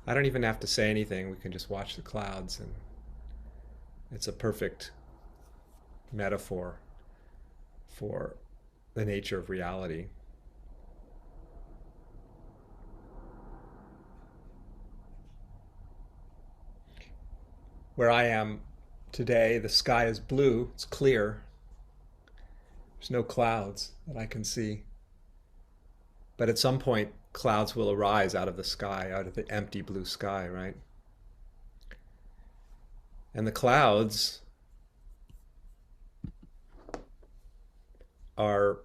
I don't even have to say anything. We can just watch the clouds, and it's a perfect metaphor for the nature of reality. Where I am today, the sky is blue, it's clear, there's no clouds that I can see. But at some point, clouds will arise out of the sky, out of the empty blue sky, right? And the clouds are,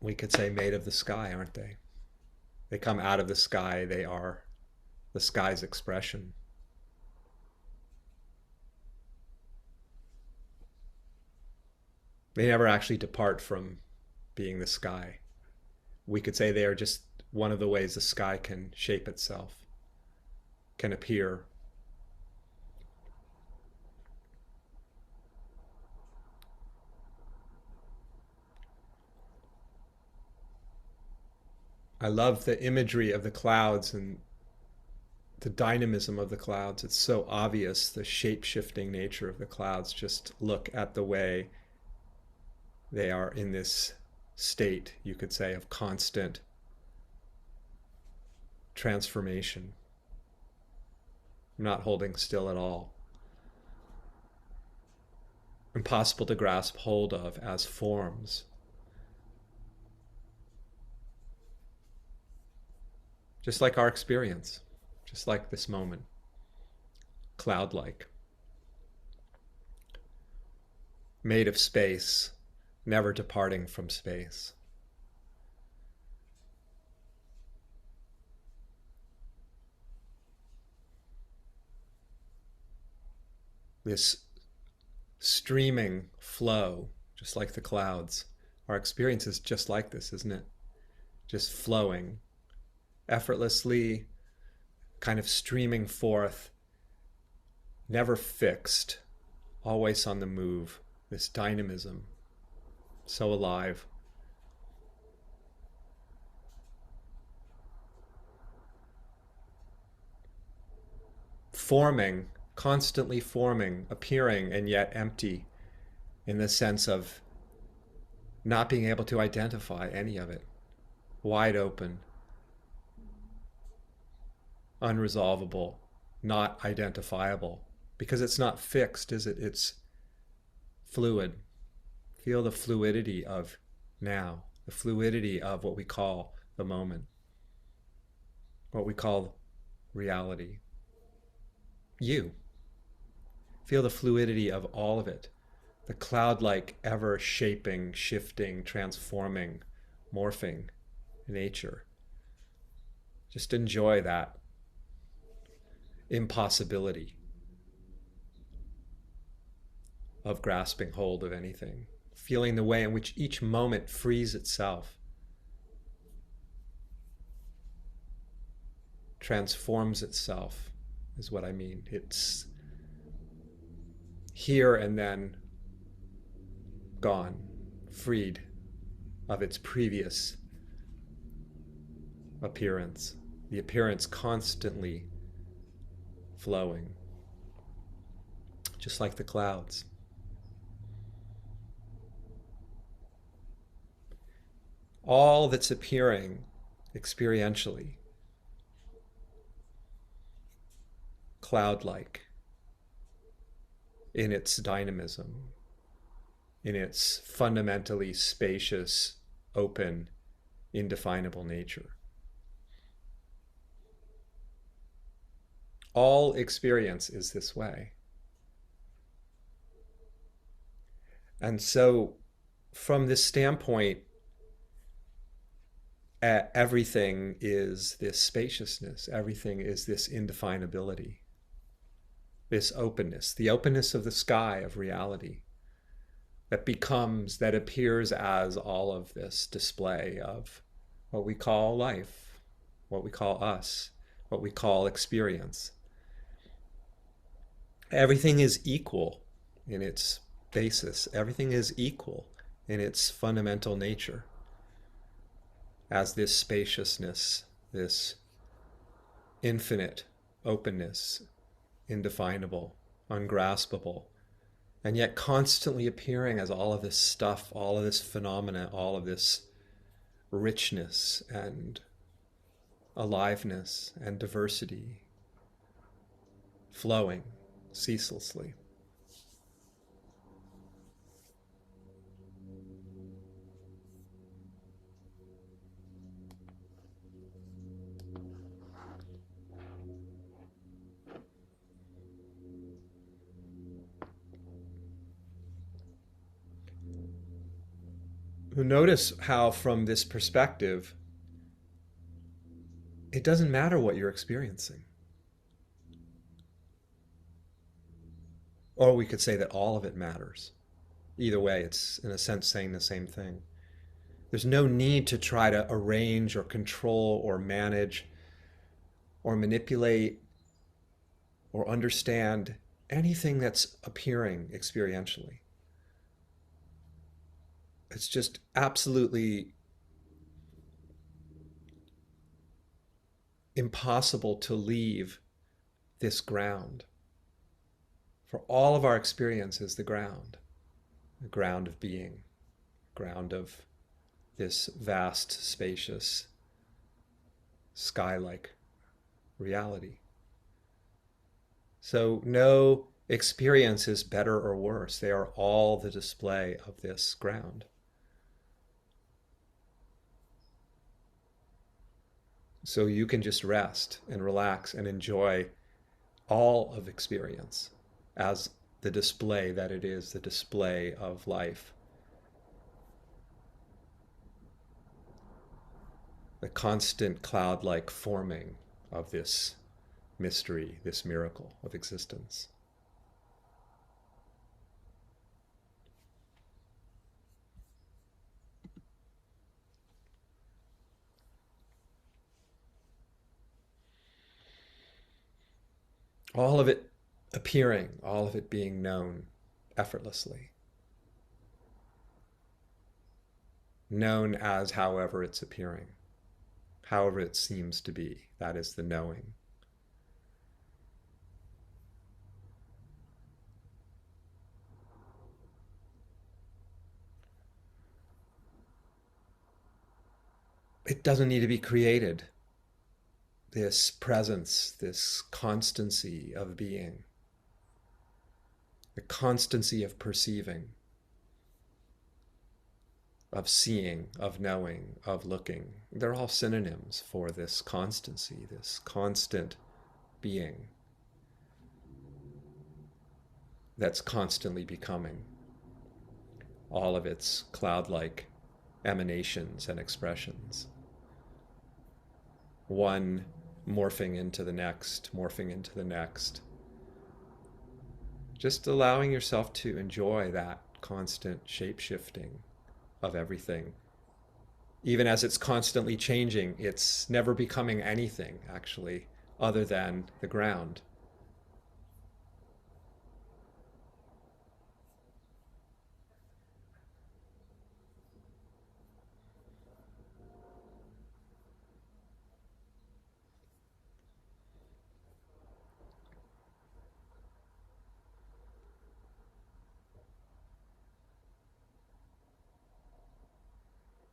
we could say, made of the sky, aren't they? They come out of the sky, they are the sky's expression. They never actually depart from being the sky. We could say they are just one of the ways the sky can shape itself, can appear. I love the imagery of the clouds and the dynamism of the clouds. It's so obvious, the shape-shifting nature of the clouds. Just look at the way they are in this state, you could say, of constant transformation, not holding still at all. Impossible to grasp hold of as forms. Just like our experience, just like this moment, cloud-like, made of space, never departing from space. This streaming flow, just like the clouds. Our experience is just like this, isn't it? Just flowing effortlessly, kind of streaming forth, never fixed, always on the move. This dynamism, so alive. Forming, constantly forming, appearing and yet empty, in the sense of not being able to identify any of it. Wide open, unresolvable, not identifiable, because it's not fixed, is it? It's fluid. Feel the fluidity of now, the fluidity of what we call the moment, what we call reality. You. Feel the fluidity of all of it, the cloud-like, ever-shaping, shifting, transforming, morphing nature. Just enjoy that impossibility of grasping hold of anything, feeling the way in which each moment frees itself, transforms itself, is what I mean. It's here and then gone, freed of its previous appearance, the appearance constantly flowing, just like the clouds. All that's appearing experientially, cloud-like, in its dynamism, in its fundamentally spacious, open, indefinable nature. All experience is this way. And so, from this standpoint, everything is this spaciousness, everything is this indefinability, this openness, the openness of the sky of reality that becomes, that appears as all of this display of what we call life, what we call us, what we call experience. Everything is equal in its basis. Everything is equal in its fundamental nature as this spaciousness, this infinite openness, indefinable, ungraspable, and yet constantly appearing as all of this stuff, all of this phenomena, all of this richness and aliveness and diversity flowing ceaselessly. Notice how, from this perspective, it doesn't matter what you're experiencing. Or we could say that all of it matters. Either way, it's in a sense saying the same thing. There's no need to try to arrange or control or manage or manipulate or understand anything that's appearing experientially. It's just absolutely impossible to leave this ground. For all of our experience is the ground of being, ground of this vast, spacious, sky-like reality. So no experience is better or worse. They are all the display of this ground. So you can just rest and relax and enjoy all of experience as the display that it is, the display of life. The constant cloud-like forming of this mystery, this miracle of existence. All of it appearing, all of it being known effortlessly. Known as however it's appearing, however it seems to be. That is the knowing. It doesn't need to be created. This presence, this constancy of being, the constancy of perceiving, of seeing, of knowing, of looking. They're all synonyms for this constancy, this constant being that's constantly becoming. All of its cloud-like emanations and expressions. One morphing into the next, morphing into the next. Just allowing yourself to enjoy that constant shape-shifting of everything. Even as it's constantly changing, it's never becoming anything, actually, other than the ground.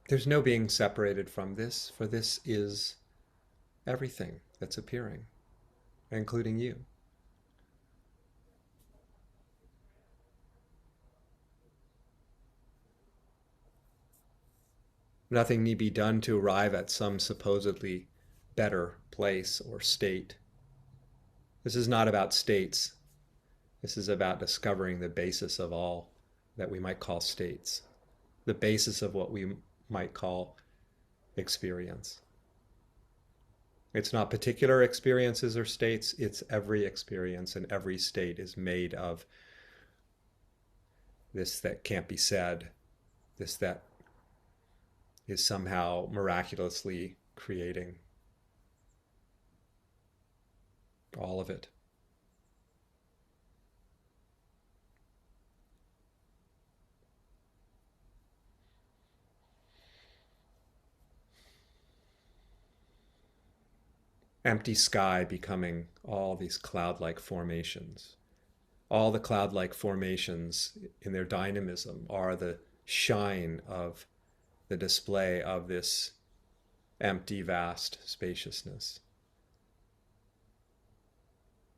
There's no being separated from this, for this is everything that's appearing, including you. Nothing need be done to arrive at some supposedly better place or state. This is not about states. This is about discovering the basis of all that we might call states, the basis of what we might call experience. It's not particular experiences or states, it's every experience, and every state is made of this that can't be said, this that is somehow miraculously creating all of it. empty sky becoming all these cloud-like formations. All the cloud-like formations in their dynamism are the shine of the display of this empty, vast spaciousness.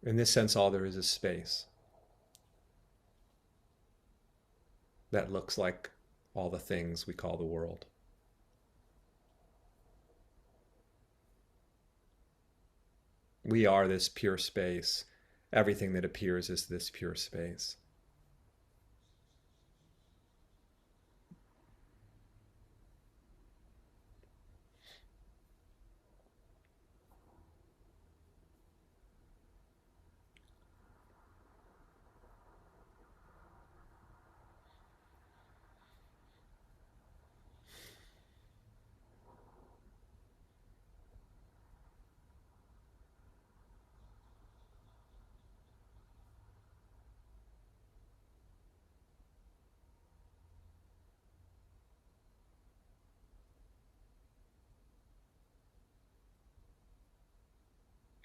In this sense, all there is space that looks like all the things we call the world. We are this pure space. Everything that appears is this pure space.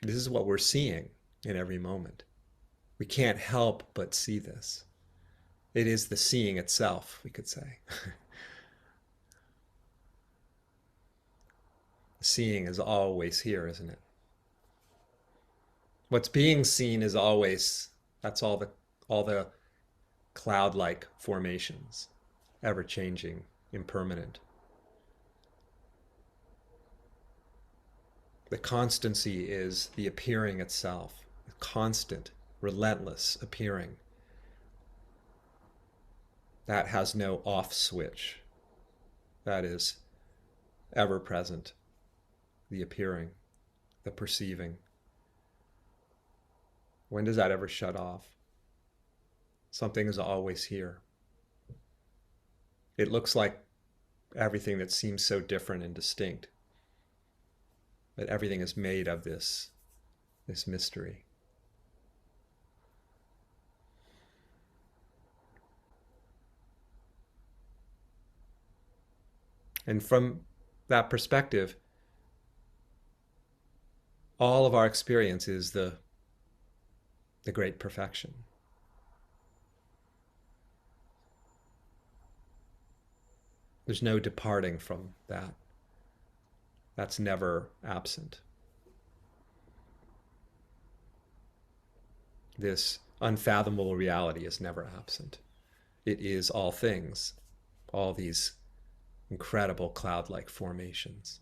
This is what we're seeing in every moment. We can't help but see this. It is the seeing itself, we could say. Seeing is always here, isn't it? What's being seen is always, that's all the cloud-like formations, ever-changing, impermanent. The constancy is the appearing itself, the constant, relentless appearing. That has no off switch. That is ever present, the appearing, the perceiving. When does that ever shut off? Something is always here. It looks like everything that seems so different and distinct, but everything is made of this mystery. And from that perspective, all of our experience is the great perfection. There's no departing from that. That's never absent. This unfathomable reality is never absent. It is all things, all these incredible cloud-like formations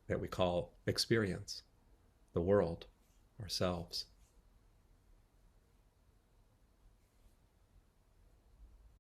that we call experience, the world, ourselves.